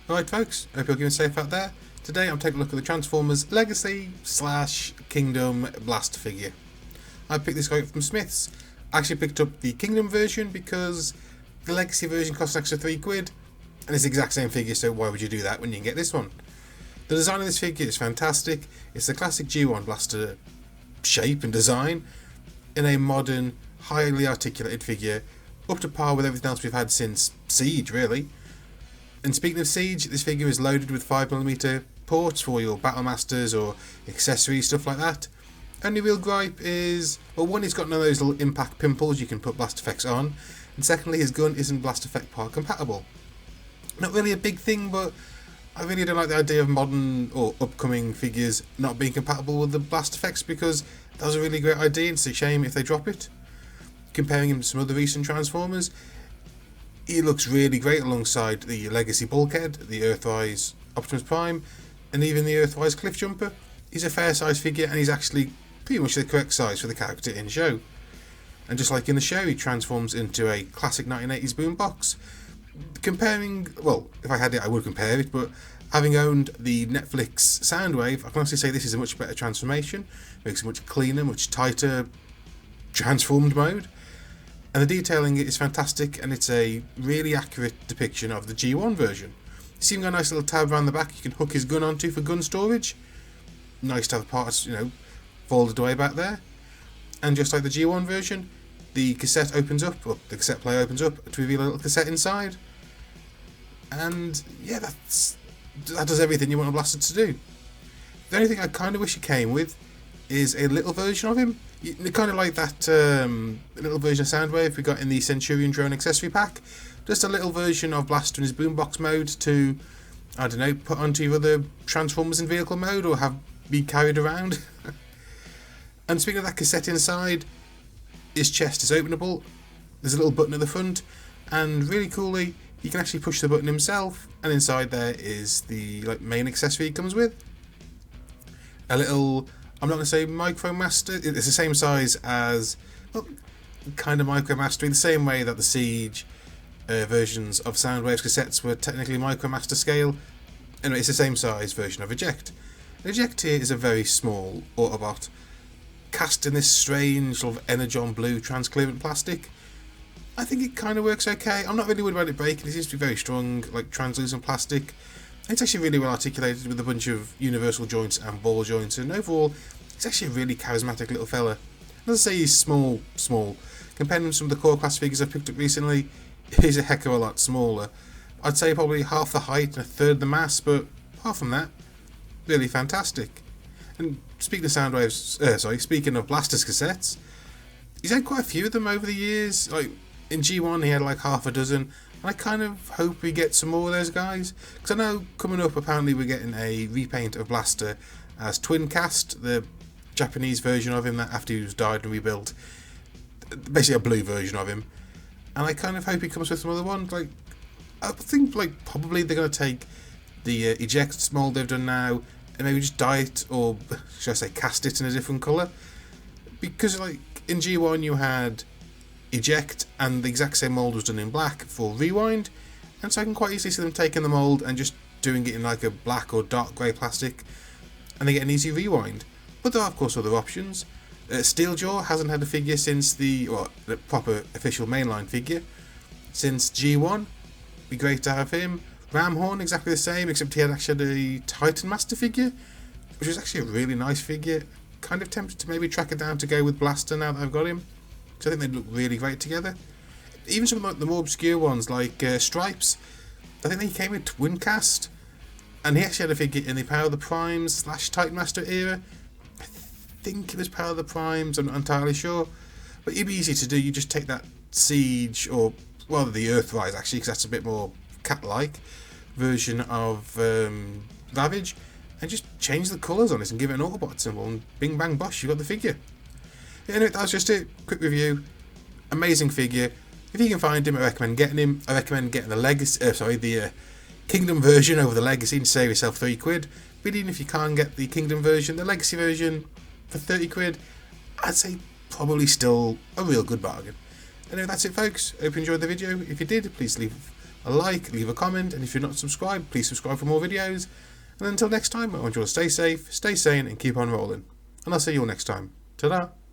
Alright folks, hope you're keeping safe out there. Today I'm taking a look at the Transformers Legacy / Kingdom Blaster figure. I picked this guy up from Smith's. I actually picked up the Kingdom version because the Legacy version costs an extra £3 and it's the exact same figure, so why would you do that when you can get this one? The design of this figure is fantastic. It's the classic G1 Blaster shape and design in a modern, highly articulated figure, up to par with everything else we've had since Siege really. And speaking of Siege, this figure is loaded with 5mm ports for your Battlemasters or accessories, stuff like that. Only real gripe is, well, one, he's got none of those little impact pimples you can put blast effects on, and secondly, his gun isn't blast effect part compatible. Not really a big thing, but I really don't like the idea of modern or upcoming figures not being compatible with the blast effects, because that was a really great idea and it's a shame if they drop it. Comparing him to some other recent Transformers, he looks really great alongside the Legacy Bulkhead, the Earthrise Optimus Prime, and even the Earthrise Cliff Jumper. He's a fair size figure and he's actually pretty much the correct size for the character in show. And just like in the show, he transforms into a classic 1980s boombox. Comparing, well, if I had it I would compare it, but having owned the Netflix Soundwave, I can honestly say this is a much better transformation. Makes a much cleaner, much tighter transformed mode. And the detailing is fantastic, and it's a really accurate depiction of the G1 version. You see him got a nice little tab around the back you can hook his gun onto for gun storage. Nice to have parts, folded away back there. And just like the G1 version, the cassette opens up, or the cassette player opens up to reveal a little cassette inside. And yeah, that does everything you want a blaster to do. The only thing I kind of wish it came with is a little version of him. Kind of like that little version of Soundwave we got in the Centurion Drone accessory pack. Just a little version of Blaster in his boombox mode to, I don't know, put onto your other Transformers in vehicle mode or have be carried around. And speaking of that cassette inside, his chest is openable. There's a little button at the front, and really coolly, you can actually push the button himself, and inside there is the main accessory he comes with. A little, I'm not going to say Micromaster, it's the same size as, well, kind of Micromaster, the same way that the Siege versions of Soundwave's cassettes were technically Micromaster scale. Anyway, it's the same size version of Eject. Eject here is a very small Autobot, cast in this strange sort of Energon blue transclearant plastic. I think it kind of works okay. I'm not really worried about it breaking. It seems to be very strong, like translucent plastic. It's actually really well articulated with a bunch of universal joints and ball joints, and overall, he's actually a really charismatic little fella. As I say, he's small. Compared to some of the core class figures I've picked up recently, he's a heck of a lot smaller. I'd say probably half the height and a third the mass, but apart from that, really fantastic. And speaking of Soundwaves, speaking of Blasters cassettes, he's had quite a few of them over the years. Like in G1 he had like half a dozen, and I kind of hope we get some more of those guys, because I know coming up apparently we're getting a repaint of Blaster as Twin Cast, the Japanese version of him that after he was died and rebuilt, basically a blue version of him. And I kind of hope he comes with some other ones. Like I think probably they're going to take the Eject mold they've done now and maybe just dye it, or should I say cast it in a different colour, because like in G1 you had Eject and the exact same mould was done in black for Rewind, and so I can quite easily see them taking the mould and just doing it in like a black or dark grey plastic, and they get an easy rewind. But there are of course other options. Steeljaw hasn't had a figure since the proper official mainline figure since G1. Be great to have him. Ramhorn, exactly the same, except he had actually a Titan Master figure, which was actually a really nice figure. Kind of tempted to maybe track it down to go with Blaster now that I've got him, because I think they'd look really great together. Even some of the more obscure ones like Stripes, I think they came with Twin Cast, and he actually had a figure in the Power of the Primes / Titan Master era. I think it was Power of the Primes, I'm not entirely sure, but it'd be easy to do. You just take that Siege, or rather the Earthrise actually, because that's a bit more cat-like version of Ravage, and just change the colours on it and give it an Autobot symbol, and bing bang bosh, you got the figure. Yeah, anyway, that was just it. Quick review. Amazing figure. If you can find him, I recommend getting him. I recommend getting the Kingdom version over the Legacy and save yourself £3. But even if you can't get the Kingdom version, the Legacy version for £30, I'd say probably still a real good bargain. Anyway, that's it folks. Hope you enjoyed the video. If you did, please leave a like, leave a comment, and if you're not subscribed, please subscribe for more videos. And until next time, I want you all to stay safe, stay sane, and keep on rolling. And I'll see you all next time. Ta-da!